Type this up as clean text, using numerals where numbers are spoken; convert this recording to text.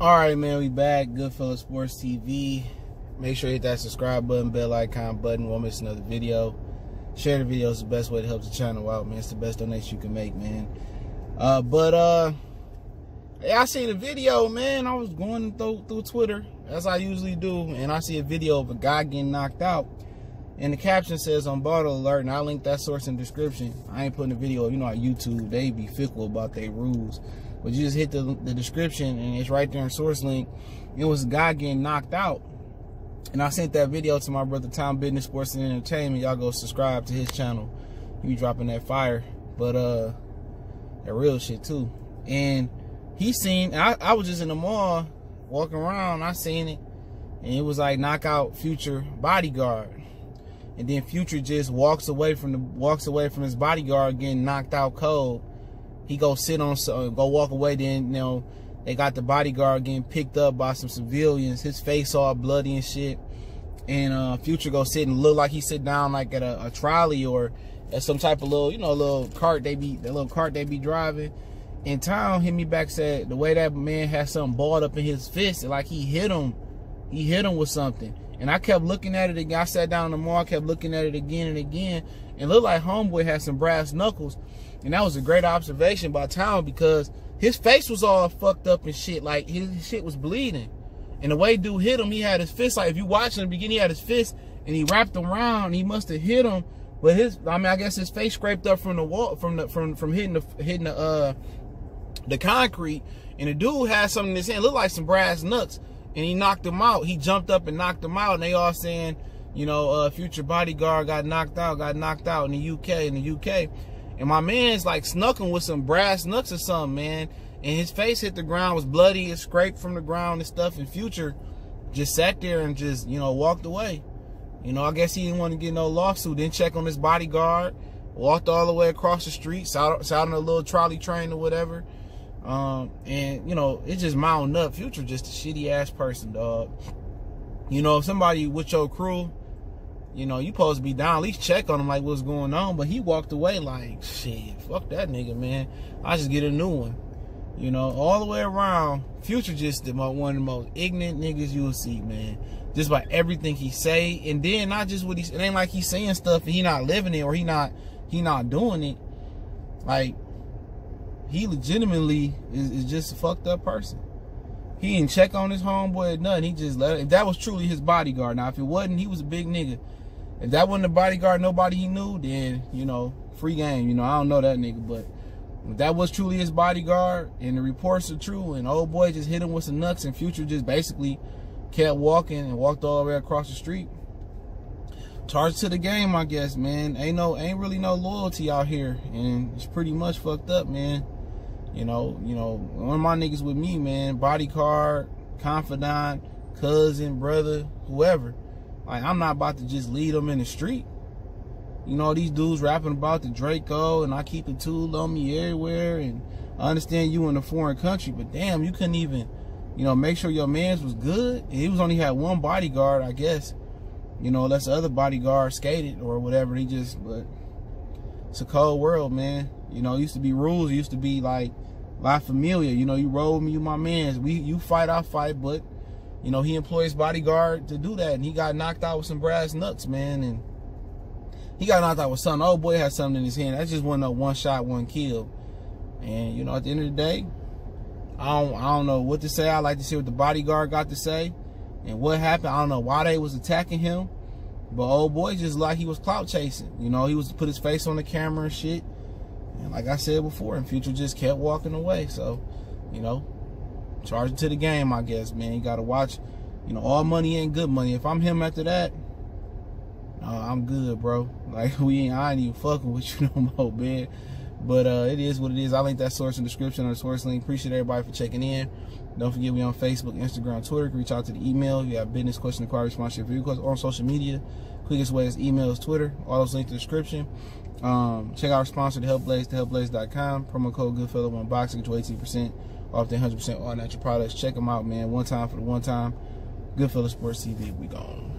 Alright, man, we back. Goodfellas Sports TV. Make sure you hit that subscribe button, bell icon button. Won't miss another video. Share the video. It's the best way to help the channel out, man. It's the best donation you can make, man. Yeah, I seen a video, man. I was going through Twitter, as I usually do, and I see a video of a guy getting knocked out. And the caption says on bottle alert, and I link that source in the description. I ain't putting a video, you know, on YouTube, they be fickle about their rules. But you just hit the description, and it's right there in source link. It was a guy getting knocked out. And I sent that video to my brother Tom Business Sports and Entertainment. Y'all go subscribe to his channel. He be dropping that fire. But that real shit too. And he seen, I was just in the mall walking around, I seen it, and it was like knockout Future bodyguard. And then Future just walks away from his bodyguard getting knocked out cold. He go walk away. Then, you know, they got the bodyguard getting picked up by some civilians. His face all bloody and shit. And Future go sit and look like he sit down like at a trolley or at some type of little, you know, little cart they be driving. And Tom hit me back, said the way that man had something balled up in his fist, like he hit him with something. And I kept looking at it again. I sat down in the mall, kept looking at it again and again. And it looked like homeboy had some brass knuckles. And that was a great observation by Tom, because his face was all fucked up and shit. Like, his shit was bleeding. And the way dude hit him, he had his fist, like, if you watch in the beginning, he had his fist, and he wrapped him around, and he must have hit him. But I guess his face scraped up from the wall, from hitting the concrete. And the dude had something in his hand, looked like some brass nuts. And he knocked him out. He jumped up and knocked him out. And they all saying, you know, Future bodyguard got knocked out in the UK. And my man's like snuck him with some brass knucks or something, man. And his face hit the ground, was bloody, it scraped from the ground and stuff. And Future just sat there and just, you know, walked away. You know, I guess he didn't want to get no lawsuit. Didn't check on his bodyguard. Walked all the way across the street, sat on a little trolley train or whatever. And, you know, it just mounting up. Future just a shitty ass person, dog. You know, if somebody with your crew, you know, you supposed to be down, at least check on him like what's going on. But he walked away like, shit, fuck that nigga, man. I just get a new one. You know, all the way around, Future just one of the most ignorant niggas you will see, man. Just by everything he say. And then not just what it ain't like he's saying stuff and he not living it or he not doing it. Like, he legitimately is just a fucked up person. He didn't check on his homeboy or nothing. He just let it. If that was truly his bodyguard. Now, if it wasn't, he was a big nigga. If that wasn't a bodyguard, nobody he knew, then, you know, free game. You know, I don't know that nigga. But if that was truly his bodyguard and the reports are true and old boy just hit him with some nuts and Future just basically kept walking and walked all the way across the street. Charged to the game, I guess, man. Ain't really no loyalty out here. And it's pretty much fucked up, man. You know, one of my niggas with me, man, bodyguard, confidant, cousin, brother, whoever. Like, I'm not about to just lead them in the street. You know, these dudes rapping about the Draco and I keep the tool on me everywhere. And I understand you in a foreign country, but damn, you couldn't even, you know, make sure your mans was good. And he was only had one bodyguard, I guess. You know, unless the other bodyguard skated or whatever. But it's a cold world, man. You know, it used to be rules. It used to be like La Familia. You know, you roll with me, you my mans. You fight, I fight. But, you know, he employed his bodyguard to do that. And he got knocked out with some brass nuts, man. And he got knocked out with something. Old boy had something in his hand. That just wasn't a one shot, one kill. And, you know, at the end of the day, I don't know what to say. I like to see what the bodyguard got to say. And what happened, I don't know why they was attacking him. But old boy just like he was clout chasing. You know, he was put his face on the camera and shit. And like I said before, and Future just kept walking away. So, you know, charge it to the game, I guess, man. You got to watch. You know, all money ain't good money. If I'm him after that, I'm good, bro. Like, I ain't even fucking with you no more, man. But it is what it is. I'll link that source in the description or the source link. Appreciate everybody for checking in. Don't forget we on Facebook, Instagram, Twitter. Reach out to the email. You have business, question, inquiry, sponsorship, review requests on social media. Quickest way is emails, Twitter. All those links in the description. Check out our sponsor, The Help Blaze, thehelpblaze.com. Promo code Goodfellow1Box, get you 18% off the 100% all natural products. Check them out, man. One time for the one time. Goodfellas Sports TV. We gone.